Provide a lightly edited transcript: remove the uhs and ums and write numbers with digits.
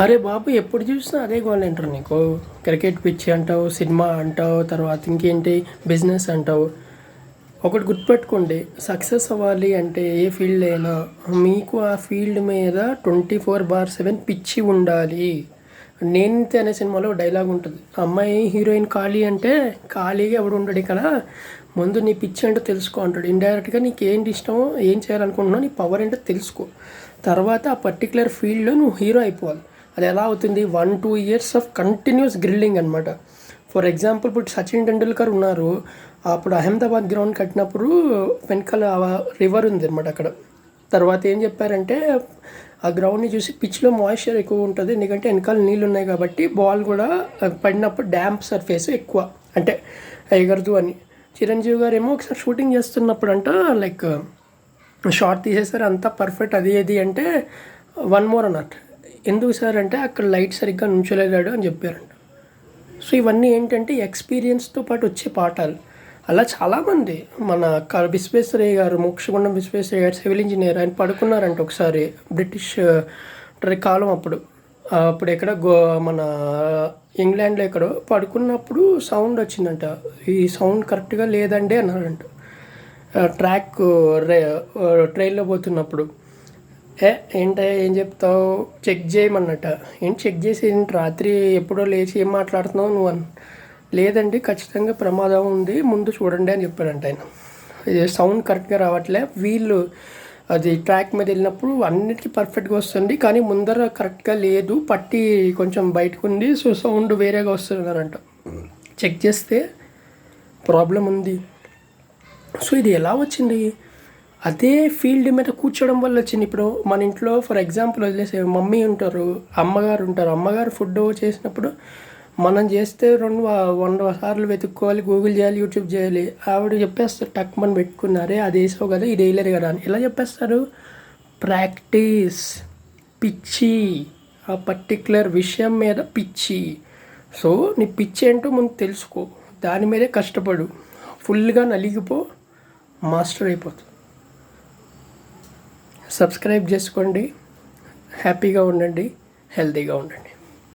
అరే బాబు ఎప్పుడు చూసినా అదే గోల్ అంటారు నీకు. క్రికెట్ పిచ్చి అంటావు, సినిమా అంటావు, తర్వాత ఇంకేంటి బిజినెస్ అంటావు. ఒకటి గుర్తుపెట్టుకోండి, సక్సెస్ అవ్వాలి అంటే ఏ ఫీల్డ్ అయినా మీకు ఆ ఫీల్డ్ మీద 24/7 పిచ్చి ఉండాలి. నేనంతే అనే సినిమాలో డైలాగ్ ఉంటుంది. అమ్మాయి హీరోయిన్ ఖాళీ అంటే ఖాళీగా ఎవడు ఉండడు ఇక్కడ, ముందు నీ పిచ్చి అంటే తెలుసుకో అంటాడు. ఇండైరెక్ట్గా నీకు ఏంటి ఇష్టమో, ఏం చేయాలనుకుంటున్నావు, నీ పవర్ ఏంటో తెలుసుకో. తర్వాత ఆ పర్టికులర్ ఫీల్డ్లో నువ్వు హీరో అయిపోవాలి. అది ఎలా అవుతుంది? 1-2 ఇయర్స్ ఆఫ్ కంటిన్యూస్ గ్రిల్లింగ్ అనమాట. ఫర్ ఎగ్జాంపుల్ ఇప్పుడు సచిన్ టెండూల్కర్ ఉన్నారు. అప్పుడు అహ్మదాబాద్ గ్రౌండ్ కట్టినప్పుడు వెనకాల రివర్ ఉంది అనమాట అక్కడ. తర్వాత ఏం చెప్పారంటే ఆ గ్రౌండ్ని చూసి పిచ్లో మాయిశ్చర్ ఎక్కువ ఉంటుంది, ఎందుకంటే వెనకాల నీళ్ళు ఉన్నాయి కాబట్టి బాల్ కూడా పడినప్పుడు డ్యాంప్ సర్ఫేస్ ఎక్కువ అంటే ఎగరదు అని. చిరంజీవి గారు ఏమో ఒకసారి షూటింగ్ చేస్తున్నప్పుడు అంట లైక్ షార్ట్ తీసేసారు, అంతా పర్ఫెక్ట్ అది ఏది అంటే 1 more అన్నట్టు. ఎందుకు సార్ అంటే అక్కడ లైట్ సరిగ్గా నుంచోలేదాడు అని చెప్పారంట. సో ఇవన్నీ ఏంటంటే ఎక్స్పీరియన్స్తో పాటు వచ్చే పాఠాలు. అలా చాలామంది మన విశ్వేశ్వరయ్య గారు, మోక్షగుండం విశ్వేశ్వరయ్య గారు సివిల్ ఇంజనీర్, ఆయన పడుకున్నారంట ఒకసారి బ్రిటిష్ కాలం అప్పుడు. అప్పుడు ఎక్కడ మన ఇంగ్లాండ్లో ఎక్కడో పడుకున్నప్పుడు సౌండ్ వచ్చిందంట. ఈ సౌండ్ కరెక్ట్గా లేదండి అన్నారంట. ట్రాక్ ట్రైన్లో పోతున్నప్పుడు ఏంటో ఏం చెప్తావు, చెక్ చేయమన్నట. ఏంటి చెక్ చేసి ఏంటి రాత్రి ఎప్పుడో లేచి ఏం మాట్లాడుతున్నావు నువ్వు అని. లేదండి ఖచ్చితంగా ప్రమాదం ఉంది, ముందు చూడండి అని చెప్పాడంట ఆయన. సౌండ్ కరెక్ట్గా రావట్లే, వీళ్ళు అది ట్రాక్ మీద వెళ్ళినప్పుడు అన్నిటికీ పర్ఫెక్ట్గా వస్తుంది, కానీ ముందర కరెక్ట్గా లేదు, పట్టి కొంచెం బయటకు ఉంది, సో సౌండ్ వేరేగా వస్తున్నారంట. చెక్ చేస్తే ప్రాబ్లం ఉంది. సో ఇది ఎలా వచ్చింది? అదే ఫీల్డ్ మీద కూర్చోవడం వల్ల వచ్చింది. ఇప్పుడు మన ఇంట్లో ఫర్ ఎగ్జాంపుల్ వదిలేసే మమ్మీ ఉంటారు, అమ్మగారు ఉంటారు. అమ్మగారు ఫుడ్ చేసినప్పుడు మనం చేస్తే 100 సార్లు వెతుక్కోవాలి, గూగుల్ చేయాలి, యూట్యూబ్ చేయాలి. ఆవిడ చెప్పేస్తారు టక్మని పెట్టుకున్నారే అది వేసావు కదా, ఇది వేయలేరు కదా అని. ఎలా చెప్పేస్తారు? ప్రాక్టీస్, పిచ్చి, ఆ పర్టిక్యులర్ విషయం మీద పిచ్చి. సో నీ పిచ్చి ఏంటో ముందు తెలుసుకో, దాని మీదే కష్టపడు, ఫుల్గా నలిగిపో, మాస్టర్ అయిపోతుంది. సబ్స్క్రైబ్ చేసుకోండి, హ్యాపీగా ఉండండి, హెల్తీగా ఉండండి.